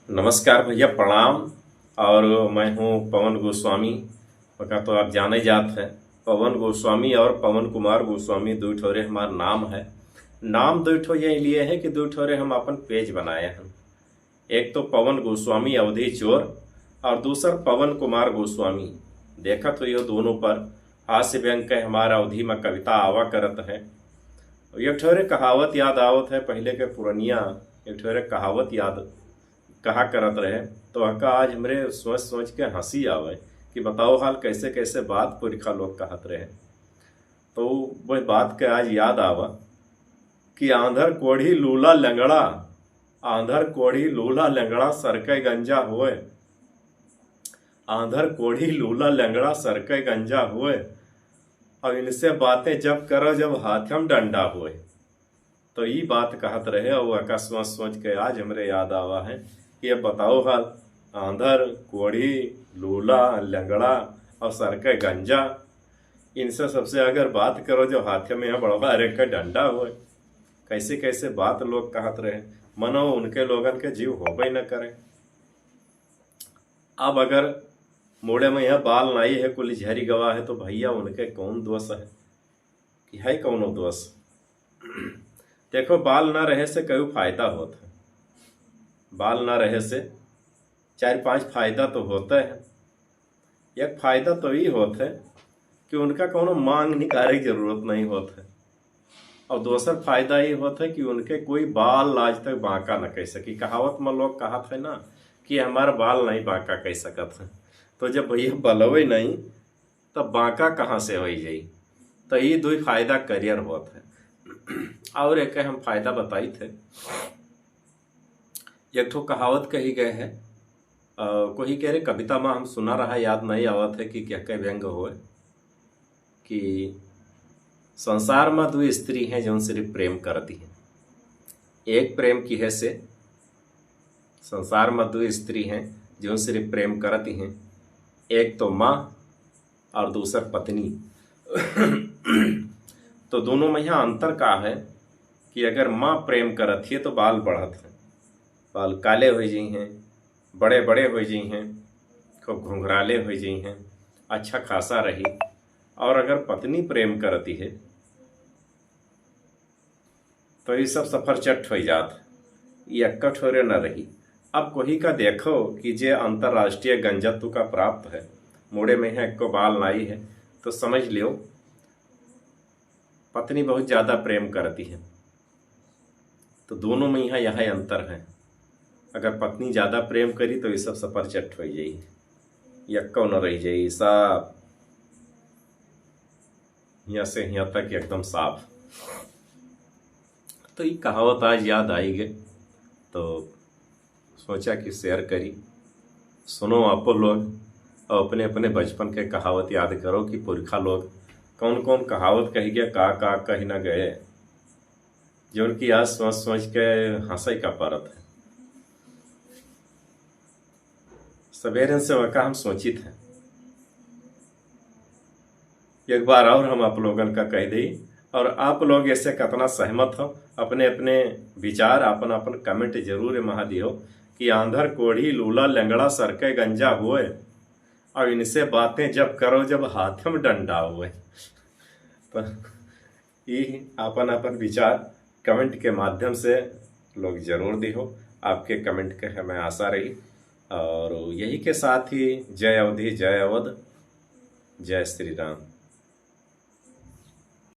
नमस्कार भैया, प्रणाम। और मैं हूँ पवन गोस्वामी। का तो आप जाने जात है। पवन गोस्वामी और पवन कुमार गोस्वामी दो ठोरे हमारा नाम है। नाम दो ठो ये लिए है कि दो ठोरे हम अपन पेज बनाए हैं। एक तो पवन गोस्वामी अवधि चोर और दूसरा पवन कुमार गोस्वामी। देखा तो ये दोनों पर हास्य व्यंग के हमारा अवधि में कविता आवा करत है। एक ठोरे कहावत याद आवत है, पहले के पुरनिया एक ठोरे कहावत याद कहा करत रहे। तो अका आज हमरे सोच सोच के हंसी आवे कि बताओ हाल कैसे कैसे बात पुरखा लोग कहत रहे। तो वह बात के आज याद आवा कि आंधर कोढ़ी लूला लंगड़ा, आंधर कोढ़ी लूला लंगड़ा सरके गंजा हुए, आंधर कोढ़ी लूला लंगड़ा सरके गंजा हुए, और इनसे बातें जब करो जब हाथम डंडा हुए। तो ये बात कहत रहे और अका सोच सोच के आज हमरे याद आवा है कि अब बताओ हाल आंधर कोढ़ी लूला लंगड़ा और सरके गंजा, इनसे सबसे अगर बात करो जो हाथ में है बड़वा अरे का डंडा हुए। कैसे कैसे बात लोग कहत रहे, मनो उनके लोगन के जीव होबे न करे। अब अगर मोड़े में यह बाल नाई है कुल झरी गवा है तो भैया उनके कौन दोष है कि है कौनो दोष। देखो, बाल ना रहे से कई फायदा होता है। बाल ना रहे से 4-5 फायदा तो होता है। एक फायदा तो ये होता है कि उनका कोनो मांग निकाले की जरूरत नहीं होता है। और दूसरा फायदा ये होता है कि उनके कोई बाल आज तक बांका न कह सकी। कहावत में लोग कहते हैं ना कि हमारा बाल नहीं बांका कह सकत है। तो जब भैया बलवे नहीं तब बांका कहाँ से हो जाई। तो ये दो फायदा करियर होता है। और एक हम फायदा बताई थे, एक ठो कहावत कही गए है, कोई कह रहे कविता में हम सुना रहा, याद नहीं आवत है कि क्या क्या व्यंग होए कि संसार में दो स्त्री हैं जो सिर्फ प्रेम करती हैं। एक प्रेम की है से संसार में दो स्त्री हैं जो सिर्फ प्रेम करती हैं, एक तो माँ और दूसरा पत्नी। तो दोनों में यहाँ अंतर का है कि अगर माँ प्रेम करत है तो बाल बढ़त है, बाल काले हो जी हैं, बड़े बड़े हो जी हैं, खूब घुंघराले हो जी हैं, अच्छा खासा रही। और अगर पत्नी प्रेम करती है तो ये सब सफर चट हो जात, ये अक्का ठोरे न रही। अब कोई का देखो कि जे अंतर्राष्ट्रीय गंजत्व का प्राप्त है, मोड़े में है को बाल नाई है, तो समझ लियो पत्नी बहुत ज्यादा प्रेम करती है। तो दोनों में यहाँ यह अंतर है। अगर पत्नी ज्यादा प्रेम करी तो ये सब सफर चट हो जाई, यक्को न रह जाई, सब यहाँ से यहाँ तक एकदम साफ। तो ये कहावत आज याद आई गए तो सोचा कि शेयर करी। सुनो आपो लोग और अपने अपने बचपन के कहावत याद करो कि पुरखा लोग कौन कौन कहावत कही गया, का कही न गए, जो उनकी आज सोच सोच के हंसाई का परत है। सवेरे से वका हम सोची थे एक बार और हम आप लोगन का कह दी, और आप लोग ऐसे कितना सहमत हो अपने अपने विचार अपन अपन कमेंट जरूर महा दियो कि आंधर कोढ़ी लूला लंगड़ा सरके गंजा हुए, और इनसे बातें जब करो जब हाथ में डंडा हुए। तो ये अपन अपन विचार कमेंट के माध्यम से लोग जरूर दिहो। आपके कमेंट के हमें आशा रही। और यही के साथ ही जय अवधि, जय अवध, जय श्री राम।